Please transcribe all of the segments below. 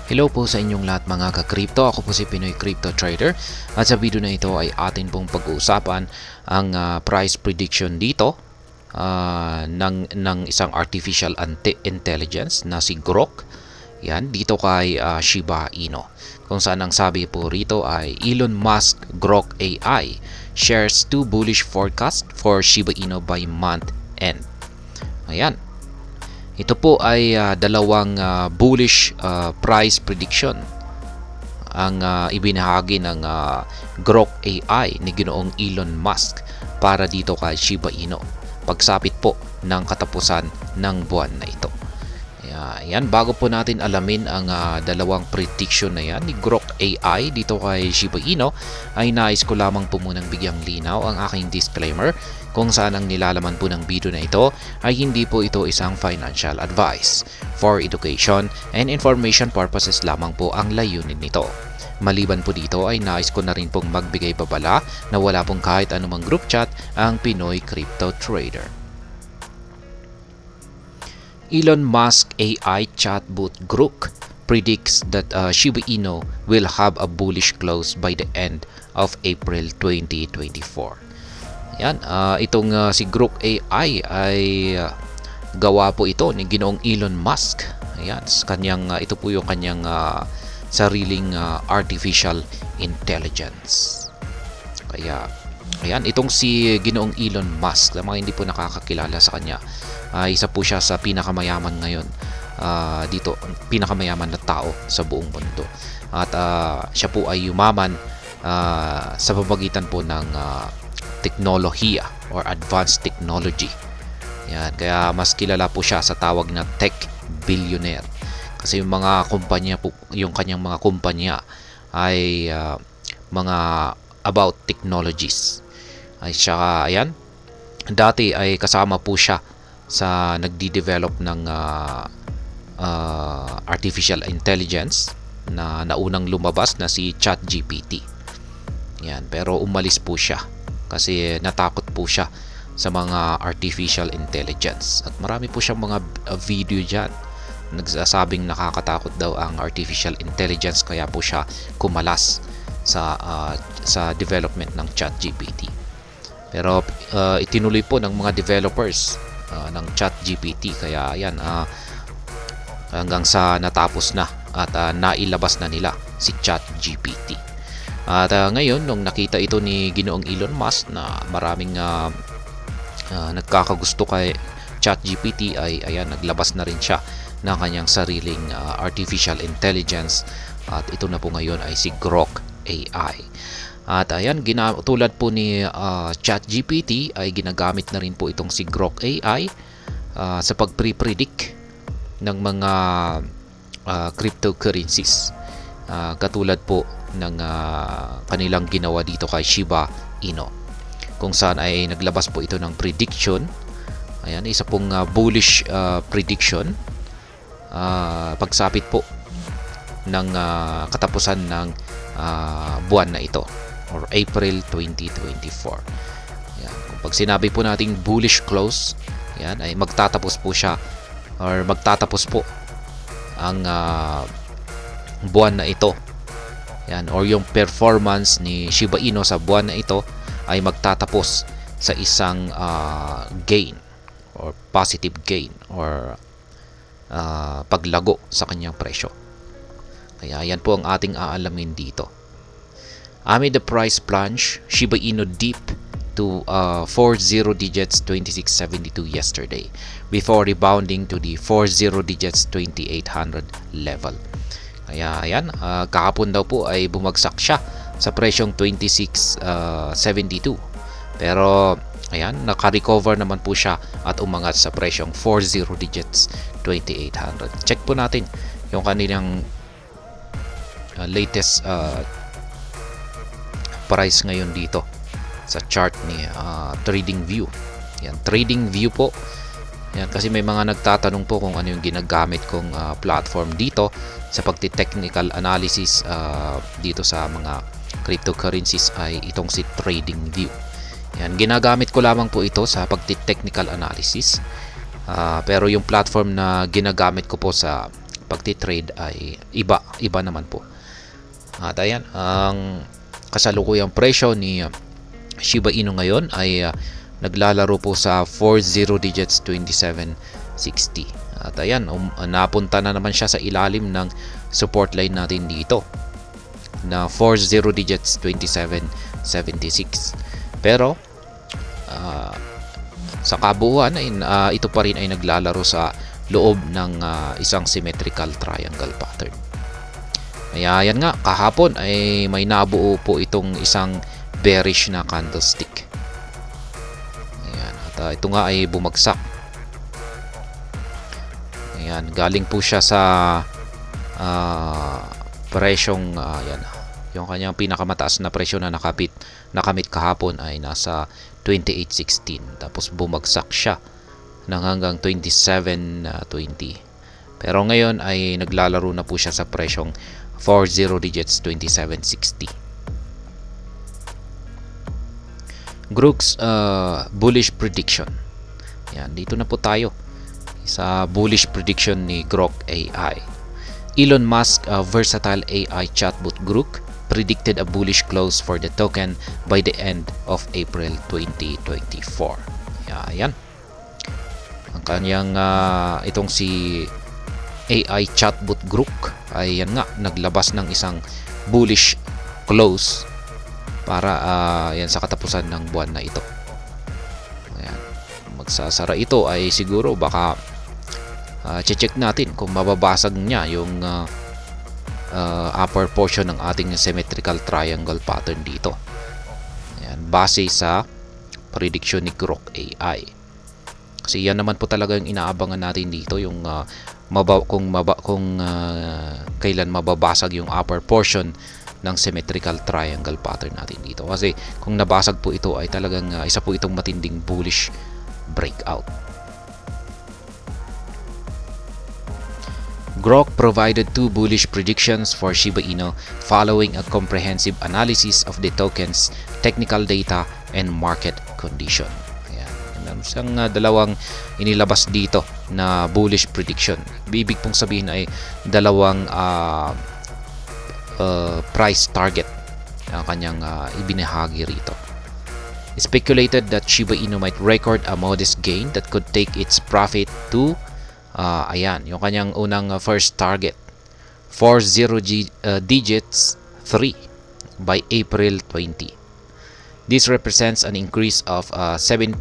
Hello po sa inyong lahat mga ka-crypto. Ako po si Pinoy Crypto Trader at sa video na ito ay atin pong pag-uusapan ang price prediction dito ng isang artificial intelligence na si Grok. Yan, dito kay Shiba Inu. Kung saan ang sabi po rito ay Elon Musk Grok AI shares 2 bullish forecast for Shiba Inu by month end. Ayan. Ito po ay dalawang bullish price prediction ang ibinahagi ng Grok AI ni Ginoong Elon Musk para dito kay Shiba Inu pagsapit po ng katapusan ng buwan na ito. Yan, bago po natin alamin ang dalawang prediction na yan ni Grok AI dito kay Shiba Inu, ay nais ko lamang po munang bigyang linaw ang aking disclaimer kung saan ang nilalaman po ng video na ito ay hindi po ito isang financial advice. For education and information purposes lamang po ang layunin nito. Maliban po dito ay nais ko na rin pong magbigay babala na wala pong kahit anumang group chat ang Pinoy Crypto Trader. Elon Musk AI chatbot Grok predicts that Shiba Inu will have a bullish close by the end of April 2024. Yan, itong si Grok AI ay gawa po ito ni Ginoong Elon Musk. Ayan, ito po yung kanyang sariling artificial intelligence. Kaya ayan, itong si Ginoong Elon Musk, mga hindi po nakakakilala sa kanya, isa po siya sa pinakamayaman ngayon dito, pinakamayaman na tao sa buong mundo. At siya po ay yumaman sa pamamagitan po ng teknolohiya or advanced technology. Yan, kaya mas kilala po siya sa tawag na tech billionaire. Kasi yung mga kumpanya po, yung kanyang mga kumpanya ay mga about technologies. Ay siya, ayan, dati ay kasama po siya sa nagdi-develop ng artificial intelligence na naunang lumabas na si ChatGPT. Yan, pero umalis po siya kasi natakot po siya sa mga artificial intelligence. At marami po siyang mga video diyan nagsasabing nakakatakot daw ang artificial intelligence, kaya po siya kumalas sa development ng ChatGPT. Pero itinuloy po ng mga developers ng ChatGPT, kaya yan hanggang sa natapos na at nailabas na nila si ChatGPT. At ngayon nung nakita ito ni Ginoong Elon Musk na maraming nagkakagusto kay ChatGPT, ay ayan, naglabas na rin siya ng kanyang sariling artificial intelligence, at ito na po ngayon ay si Grok AI. At ayan, tulad po ni ChatGPT ay ginagamit na rin po itong si Grok AI sa pag-predict ng mga cryptocurrencies. Katulad po ng kanilang ginawa dito kay Shiba Inu, kung saan ay naglabas po ito ng prediction. Ayan, isa pong bullish prediction pagsapit po ng katapusan ng buwan na ito or April 2024. Yan. Kung pag sinabi po nating bullish close, yan ay magtatapos po siya or magtatapos po ang buwan na ito. Yan, or yung performance ni Shiba Inu sa buwan na ito ay magtatapos sa isang gain or positive gain or paglago sa kanyang presyo. Kaya yan po ang ating aalamin dito. Amid the price plunge, Shiba Inu dipped to 40 digits 2672 yesterday before rebounding to the 40 digits 2800 level. Kaya ayan, kahapon daw po ay bumagsak siya sa presyong 2672. Pero ayan, naka-recover naman po siya at umangat sa presyong 40 digits 2800. Check po natin yung kanilang latest price ngayon dito sa chart ni TradingView. Yan, TradingView po. Yan, kasi may mga nagtatanong po kung ano yung ginagamit kong platform dito sa pagti-technical analysis dito sa mga cryptocurrencies ay itong si TradingView. Yan, ginagamit ko lamang po ito sa pagti-technical analysis. Pero yung platform na ginagamit ko po sa pagtitrade ay iba naman po. At ayan, ang kasalukuyang presyo ni Shiba Inu ngayon ay naglalaro po sa 40 digits 2760. At ayan, napunta na naman siya sa ilalim ng support line natin dito na 40 digits 2776. Pero sa kabuuan ay ito pa rin ay naglalaro sa loob ng isang symmetrical triangle pattern. Kaya yan nga, kahapon ay may nabuo po itong isang bearish na candlestick. Ayan, at ito nga ay bumagsak. Ayan, galing po siya sa presyong yan, yung kanyang pinakamataas na presyo na nakamit kahapon ay nasa 28.16, tapos bumagsak siya ng hanggang 27.20. Pero ngayon ay naglalaro na po siya sa presyong 40 digits 2760. Grook's bullish prediction. Yan, dito na po tayo sa bullish prediction ni Grok AI. Elon Musk versatile AI chatbot Grook predicted a bullish close for the token by the end of April 2024. Yan. Ang kanyang itong si AI chatbot Grook ay yan nga, naglabas ng isang bullish close para yan sa katapusan ng buwan na ito. Ayan. Magsasara ito ay siguro baka check natin kung mababasag niya yung upper portion ng ating symmetrical triangle pattern dito. Ayan, base sa prediction ni Grok AI. Kasi yan naman po talaga yung inaabangan natin dito, yung kung kailan mababasag yung upper portion ng symmetrical triangle pattern natin dito. Kasi kung nabasag po ito ay talagang isa po itong matinding bullish breakout. Grok provided two bullish predictions for Shiba Inu following a comprehensive analysis of the token's technical data and market condition. Ayan. Meron siyang dalawang inilabas dito na bullish prediction. Ibig pong sabihin ay dalawang price target ang kanyang ibinahagi rito. Speculated that Shiba Inu might record a modest gain that could take its profit to ayan, yung kanyang unang first target 40 digits 3 by April 20. This represents an increase of 7.1%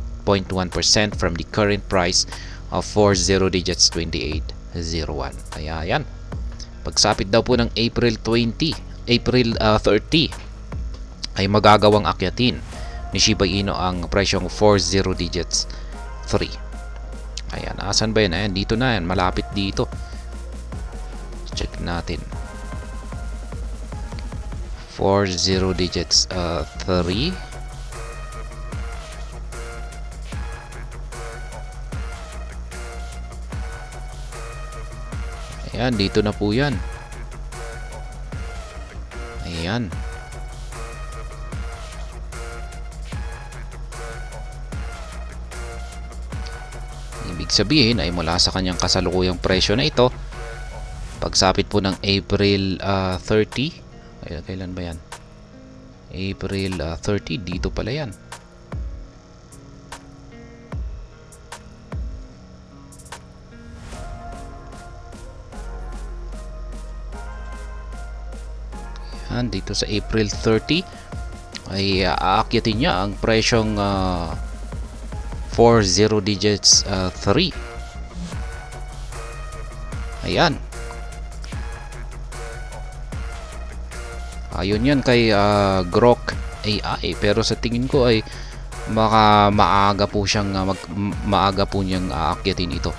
from the current price of 40 digits 2801. Kaya yan, pagsapit daw po ng April 30 ay magagawang akyatin ni Shiba Inu ang presyong 40 digits 3. Ayan, asan ba yan? Ayan, dito na yan. Malapit dito. Check natin. 40 digits 3. Ayan, dito na po yan. Ayan. Ibig sabihin ay mula sa kanyang kasalukuyang presyo na ito, pagsapit po ng April 30, kailan ba yan? April 30, dito pala yan. Yan, dito sa April 30 ay aakyatin niya ang presyong 40 digits 3. Ayan. Ayun yan kay Grok AI, pero sa tingin ko ay maaga po niyang aakyatin ito.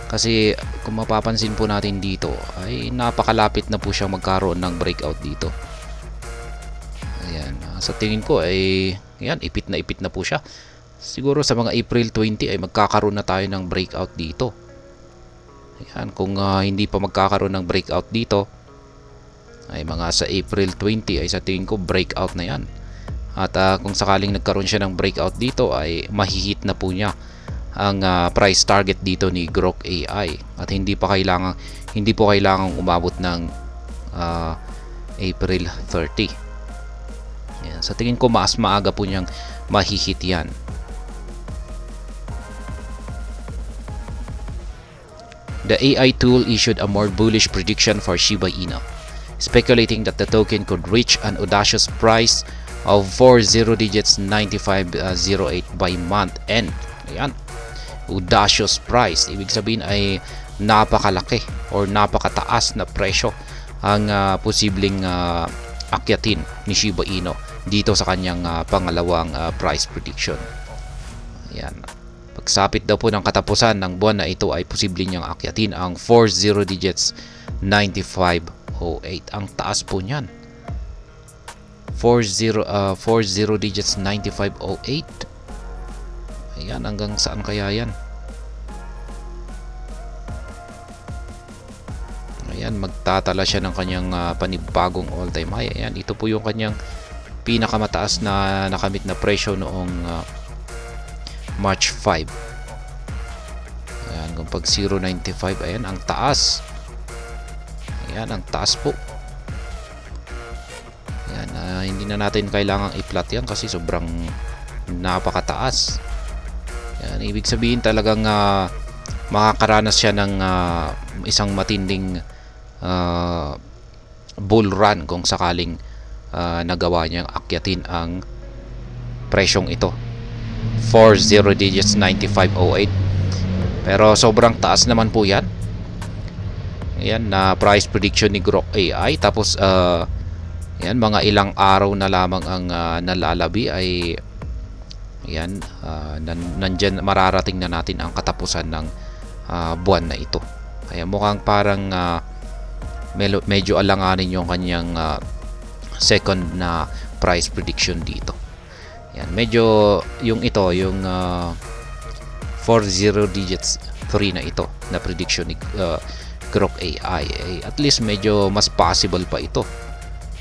Kasi kung mapapansin po natin dito ay napakalapit na po siyang magkaroon ng breakout dito. Ayan, sa tingin ko ay yan, ipit na po siya. Siguro sa mga April 20 ay magkakaroon na tayo ng breakout dito. Ayan, kung hindi pa magkakaroon ng breakout dito ay mga sa April 20 ay sa tingin ko breakout na yan. At kung sakaling nagkaroon siya ng breakout dito ay mahihit na po niya ang price target dito ni Grok AI at hindi po kailangang umabot ng April 30. Yan. Sa tingin ko mas maaga po niyang mahihit yan. The AI tool issued a more bullish prediction for Shiba Inu, speculating that the token could reach an audacious price of 40 digits 9508 by month end. Ayan. Audacious price. Ibig sabihin ay napakalaki or napakataas na presyo ang posibleng akyatin ni Shiba Inu dito sa kanyang pangalawang price prediction. Ayan. Pagsapit daw po ng katapusan ng buwan na ito ay posibleng niyang akyatin ang 40 digits 9508. Ang taas po niyan. 40 digits 9508. Ayan, hanggang saan kaya yan? Ayan, magtatala siya ng kanyang panibagong all-time high. Ayan, ito po yung kanyang pinakamataas na nakamit na presyo noong March 5. Ayan, kung pag 0.95, ayan, ang taas. Ayan, ang taas po. Ayan, hindi na natin kailangang i-plot yan kasi sobrang napakataas. Ayan, ibig sabihin talagang makakaranas siya ng isang matinding bull run kung sakaling nagawa niyang akyatin ang presyong ito. 40 digits 9508. Pero sobrang taas naman po yan. Ayan, na price prediction ni Grok AI. Tapos ayan, mga ilang araw na lamang ang nalalabi ay ayan, nandyan mararating na natin ang katapusan ng buwan na ito. Kaya mukhang parang medyo alanganin yung kanyang second na price prediction dito. Yan, medyo yung 40 digits 3 na ito na prediction ni Grok AI ay at least medyo mas possible pa ito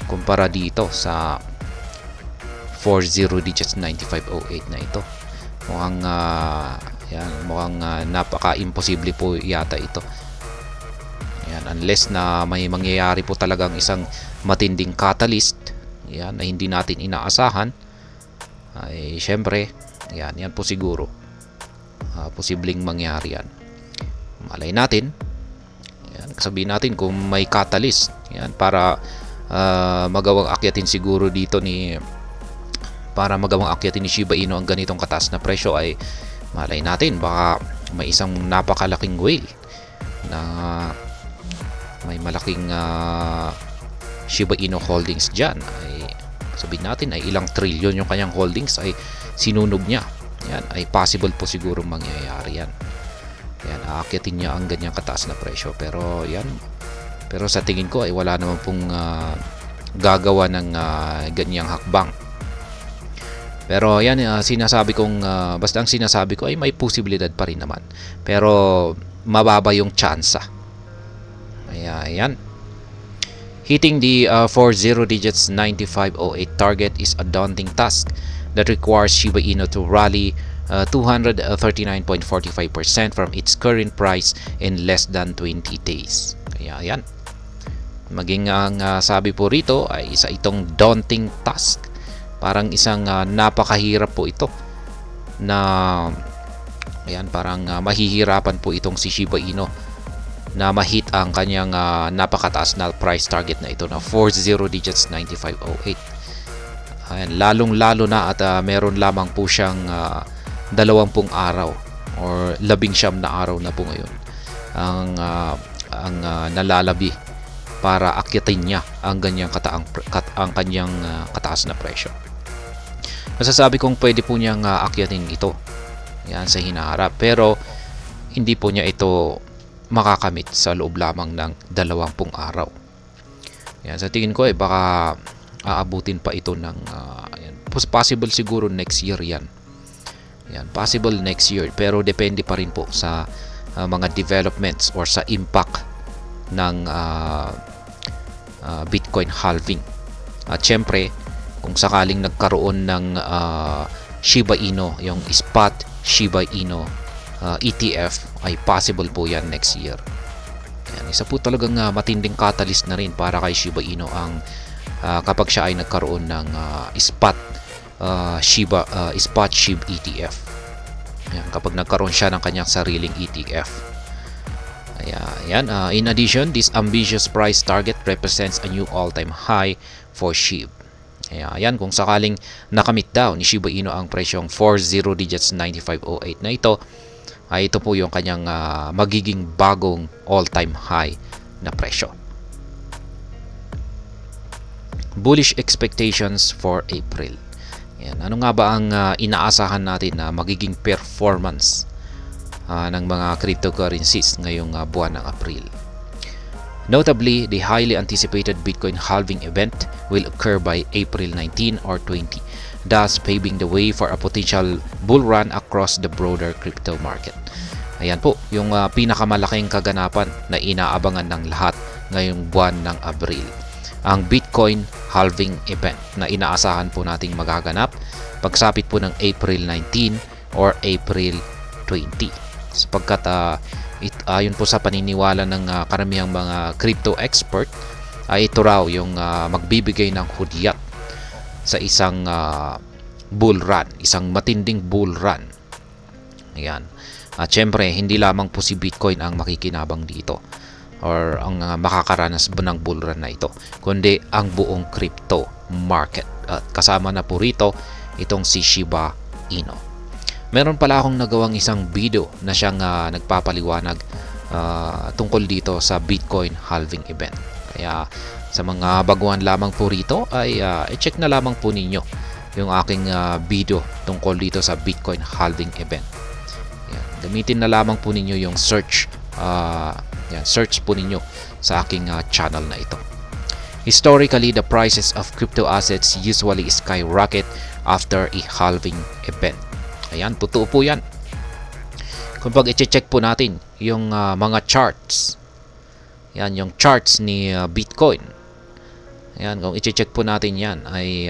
kumpara dito sa 40 digits 9508 na ito. Mukhang napaka-imposible po yata ito. Yan, unless na may mangyayari po talagang isang matinding catalyst, yan, na hindi natin inaasahan, ay syempre, yan po siguro posibleng mangyari yan. Malay natin, yan, sabihin natin kung may catalyst, yan, para magawang akyatin siguro dito para magawang akyatin ni Shiba Inu ang ganitong kataas na presyo, ay malay natin baka may isang napakalaking whale na may malaking Shiba Inu holdings dyan, ay sabihin natin ay ilang trilyon yung kanyang holdings ay sinunog niya. Yan, ay possible po siguro mangyayari yan. Yan, aakyatin niya ang ganyang kataas na presyo. Pero yan, pero sa tingin ko ay wala naman pong gagawa ng ganyang hakbang. Pero yan, sinasabi kong basta ang sinasabi ko ay may posibilidad pa rin naman. Pero mababa yung tsansa. Ayan. Hitting the 40 digits 9508 target is a daunting task that requires Shiba Inu to rally 239.45% from its current price in less than 20 days. Kaya yan. Maging ang sabi po rito ay isa itong daunting task. Parang isang napakahirap po ito na ayan, parang mahihirapan po itong si Shiba Inu na ma-hit ang kanyang napakataas na price target na ito na 40 digits 9508. Ayan, lalong-lalo na at meron lamang po siyang 20 araw or 19 na araw na po ngayon ang nalalabi para akyatin niya ang kanyang kataas na presyo. Masasabi kong pwede po niyang akyatin ito yan sa hinaharap, pero hindi po niya ito makakamit sa loob lamang ng 20 araw. Yan, sa tingin ko baka aabutin pa ito ng possible siguro next year yan. Yan, possible next year, pero depende pa rin po sa mga developments or sa impact ng Bitcoin halving. At syempre, kung sakaling nagkaroon ng Shiba Inu, yung spot Shiba Inu ETF ay possible po yan next year. Yan, isa po talagang matinding catalyst na rin para kay Shiba Inu ang kapag siya ay nagkaroon ng spot SHIB ETF. Yan, kapag nagkaroon siya ng kanyang sariling ETF. Ayan, in addition, this ambitious price target represents a new all-time high for SHIB. Ayan, kung sakaling nakamit daw ni Shiba Inu ang presyong 40 digits 9508 na ito, ay ito po yung kanyang magiging bagong all-time high na presyo. Bullish expectations for April. Yan, ano nga ba ang inaasahan natin na magiging performance ng mga cryptocurrencies ngayong buwan ng April? Notably, the highly anticipated Bitcoin halving event will occur by April 19 or 20, thus paving the way for a potential bull run across the broader crypto market. Ayan po, yung pinakamalaking kaganapan na inaabangan ng lahat ngayong buwan ng Abril. Ang Bitcoin halving event na inaasahan po nating magaganap pagsapit po ng April 19 or April 20. Sapagkat ayon po sa paniniwala ng karamihang mga crypto expert, ay ito raw yung magbibigay ng hudyat sa isang bull run, isang matinding bull run. Ayan. At syempre, hindi lamang po si Bitcoin ang makikinabang dito or ang makakaranas ng bull run na ito, kundi ang buong crypto market. At kasama na po rito itong si Shiba Inu. Meron pala akong nagawang isang video na siyang nagpapaliwanag tungkol dito sa Bitcoin halving event. Kaya sa mga baguhan lamang po rito ay i-check na lamang po ninyo yung aking video tungkol dito sa Bitcoin halving event. Yan, gamitin na lamang po ninyo yung search search po ninyo sa aking channel na ito. Historically, the prices of crypto assets usually skyrocket after a halving event. Ayan, totoo po yan. Kung pag i-check po natin yung mga charts, yan yung charts ni Bitcoin. Ayan, kung i-check po natin yan ay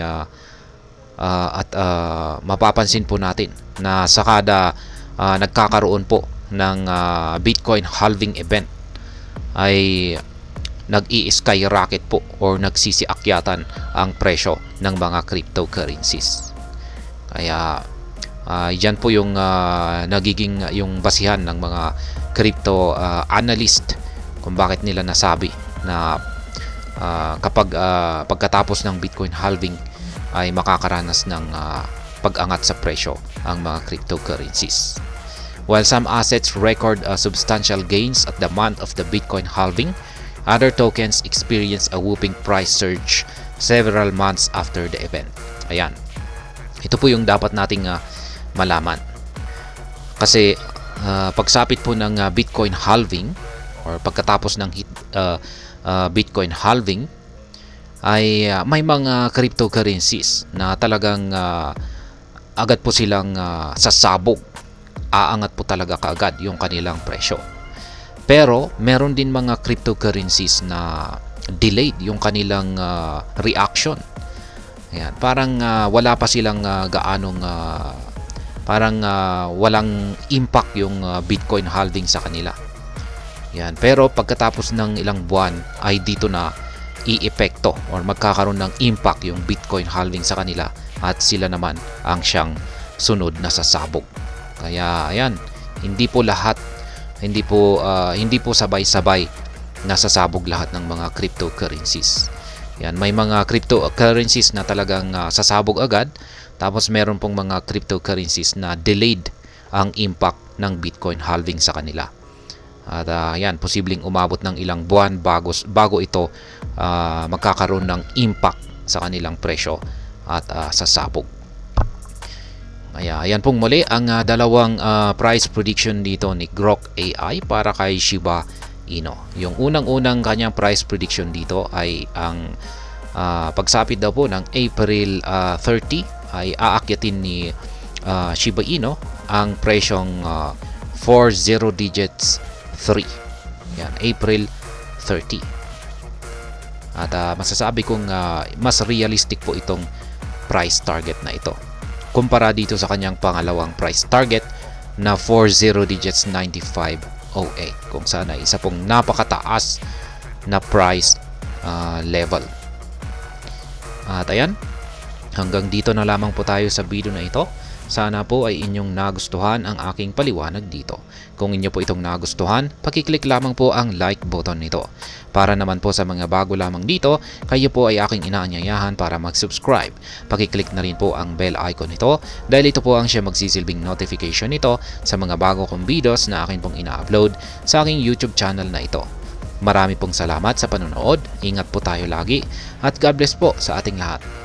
mapapansin po natin na sa kada nagkakaroon po ng Bitcoin halving event ay nag-i-skyrocket po or nagsisiakyatan ang presyo ng mga cryptocurrencies. Kaya yan po yung nagiging yung basihan ng mga crypto analyst kung bakit nila nasabi na kapag pagkatapos ng Bitcoin halving ay makakaranas ng pag-angat sa presyo ang mga cryptocurrencies. While some assets record substantial gains at the month of the Bitcoin halving, other tokens experience a whooping price surge several months after the event. Ayan. Ito po yung dapat nating malaman. Kasi pagsapit po ng Bitcoin halving or pagkatapos ng Bitcoin halving ay may mga cryptocurrencies na talagang agad po silang sasabog. Aangat po talaga kaagad yung kanilang presyo. Pero meron din mga cryptocurrencies na delayed yung kanilang reaction. Ayan, parang wala pa silang gaanong parang walang impact yung Bitcoin halving sa kanila. Yan, pero pagkatapos ng ilang buwan ay dito na i-epekto or magkakaroon ng impact yung Bitcoin halving sa kanila at sila naman ang siyang sunod na sasabog. Kaya ayan, hindi po sabay-sabay nasasabog lahat ng mga cryptocurrencies. Yan, may mga cryptocurrencies na talagang sasabog agad, tapos meron pong mga cryptocurrencies na delayed ang impact ng Bitcoin halving sa kanila. At yan, posibleng umabot ng ilang buwan bago ito magkakaroon ng impact sa kanilang presyo at sasabog. Ayan pong muli ang dalawang price prediction dito ni Grok AI para kay Shiba Inu. Yung unang-unang kanyang price prediction dito ay ang pagsapit daw po ng April 30 ay aakyatin ni Shiba Inu ang presyong 40 digits 3. Yan, April 30. At masasabi kong mas realistic po itong price target na ito kumpara dito sa kanyang pangalawang price target na 40 digits 9508, kung saan ay isa pong napakataas na price level. At ayan, hanggang dito na lamang po tayo sa video na ito. Sana po ay inyong nagustuhan ang aking paliwanag dito. Kung inyo po itong nagustuhan, pakiclick lamang po ang like button nito. Para naman po sa mga bago lamang dito, kayo po ay aking inaanyayahan para mag-subscribe. Pakiclick na rin po ang bell icon nito dahil ito po ang siya magsisilbing notification nito sa mga bago kong videos na akin pong ina-upload sa aking YouTube channel na ito. Marami pong salamat sa panonood, ingat po tayo lagi, at God bless po sa ating lahat.